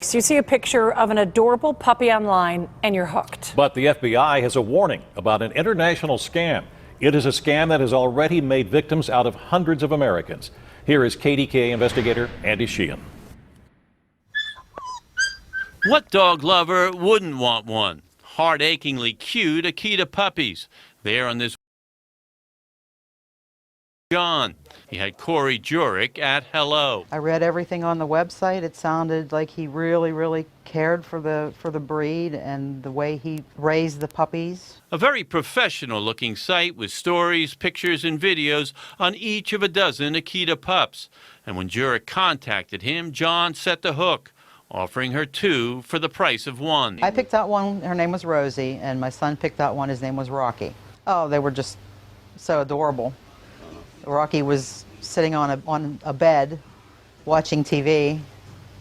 So you see a picture of an adorable puppy online and you're hooked. But the FBI has a warning about an international scam. It is a scam that has already made victims out of hundreds of Americans. Here is KDKA investigator Andy Sheehan. What dog lover wouldn't want one? Heart-achingly cute Akita puppies. There on this John. He had Corey Jurek at hello. I read everything on the website. It sounded like he really cared for the breed and the way he raised the puppies. A very professional looking site with stories, pictures, and videos on each of a dozen Akita pups. And when Jurek contacted him, John set the hook, offering her two for the price of one. I picked out one, her name was Rosie, and my son picked out one, his name was Rocky. Oh, they were just so adorable. Rocky was sitting on a bed watching TV,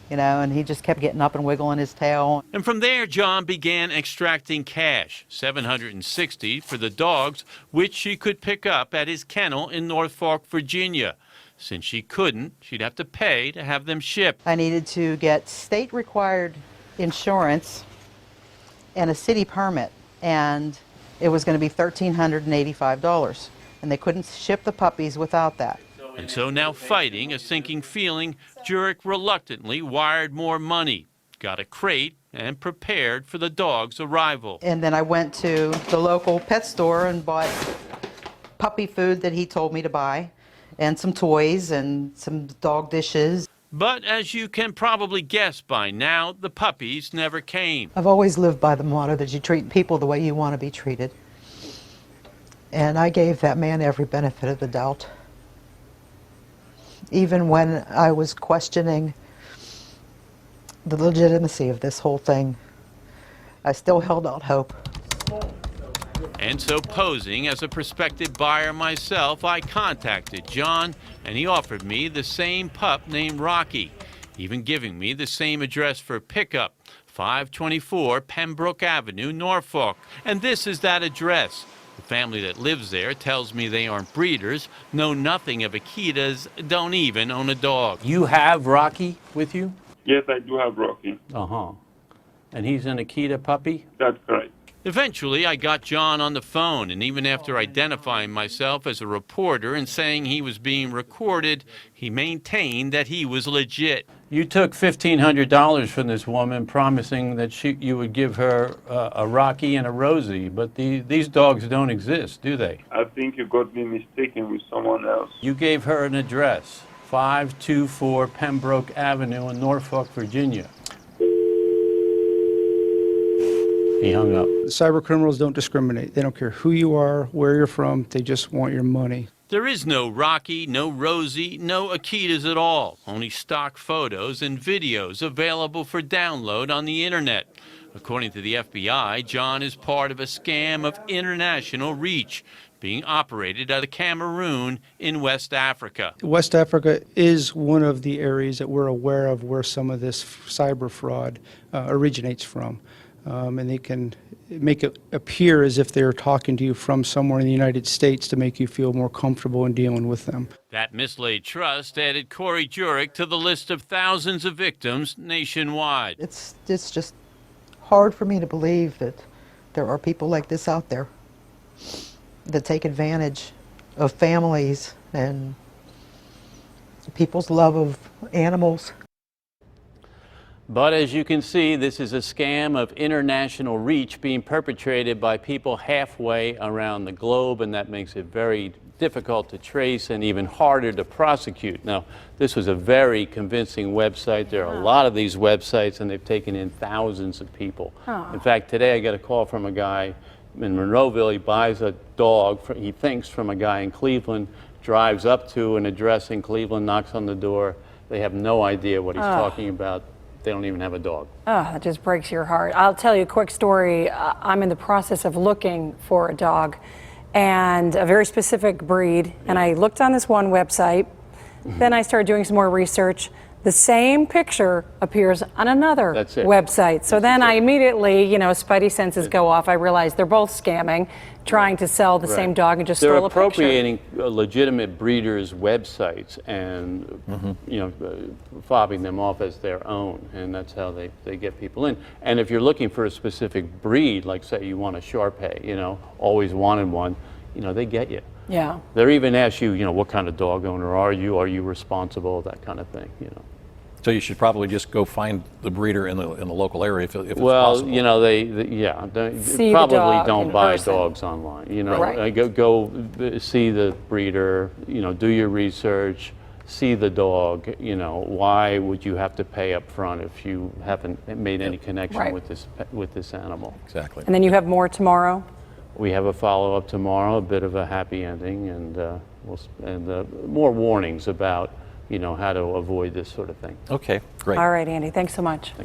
you know, and he just kept getting up and wiggling his tail. And from there, John began extracting cash, $760 for the dogs, which she could pick up at his kennel in Norfolk, Virginia. Since she couldn't, she'd have to pay to have them shipped. I needed to get state-required insurance and a city permit, and it was going to be $1,385. And they couldn't ship the puppies without that. And so now, fighting a sinking feeling, Jurek reluctantly wired more money, got a crate, and prepared for the dog's arrival. And then I went to the local pet store and bought puppy food that he told me to buy, and some toys and some dog dishes. But as you can probably guess by now, the puppies never came. I've always lived by the motto that you treat people the way you want to be treated. And I gave that man every benefit of the doubt. Even when I was questioning the legitimacy of this whole thing, I still held out hope. And so, posing as a prospective buyer myself, I contacted John, and he offered me the same pup named Rocky, even giving me the same address for pickup, 524 Pembroke Avenue, Norfolk. And this is that address. The family that lives there tells me they aren't breeders, know nothing of Akitas, don't even own a dog. You have Rocky with you? Yes, I do have Rocky. Uh-huh. And he's an Akita puppy? That's correct. Eventually, I got John on the phone, and even after identifying myself as a reporter and saying he was being recorded, he maintained that he was legit. You took $1,500 from this woman, promising that you would give her a Rocky and a Rosie, but these dogs don't exist, do they? I think you got me mistaken with someone else. You gave her an address, 524 Pembroke Avenue in Norfolk, Virginia. He hung up. Cyber criminals don't discriminate. They don't care who you are, where you're from. They just want your money. There is no Rocky, no Rosie, no Akitas at all. Only stock photos and videos available for download on the internet. According to the FBI, John is part of a scam of international reach, being operated out of Cameroon in West Africa. West Africa is one of the areas that we're aware of where some of this cyber fraud originates from. And they can make it appear as if they're talking to you from somewhere in the United States to make you feel more comfortable in dealing with them. That mislaid trust added Corey Jurek to the list of thousands of victims nationwide. It's just hard for me to believe that there are people like this out there that take advantage of families and people's love of animals. But as you can see, this is a scam of international reach being perpetrated by people halfway around the globe, and that makes it very difficult to trace and even harder to prosecute. Now, this was a very convincing website. There are a lot of these websites, and they've taken in thousands of people. In fact, today I got a call from a guy in Monroeville. He buys a dog, he thinks from a guy in Cleveland, drives up to an address in Cleveland, knocks on the door. They have no idea what he's talking about. They don't even have a dog. Oh, that just breaks your heart. I'll tell you a quick story. I'm in the process of looking for a dog and a very specific breed. And I looked on this one website. Then I started doing some more research. the same picture appears on another That's it. website. So then I immediately, you know, spidey senses go off. I realize they're both scamming, trying to sell the same dog and just They're stole a picture. appropriating legitimate breeders' websites and you know, fobbing them off as their own, and that's how they get people in. And if you're looking for a specific breed, like say you want a Shar-Pei, you know, always wanted one, you know, they get you. Yeah. They even ask you, you know, what kind of dog owner are you? Are you responsible? That kind of thing, you know. So you should probably just go find the breeder in the local area if it's Well, possible. you know, they See the probably dog don't in buy person. dogs online. You know, Right. go see the breeder. You know, do your research. See the dog. You know, why would you have to pay up front if you haven't made any connection Right. with this animal? Exactly. And then you have more tomorrow? We have a follow-up tomorrow, a bit of a happy ending, and more warnings about, you know, how to avoid this sort of thing. Okay, great. All right, Andy, thanks so much.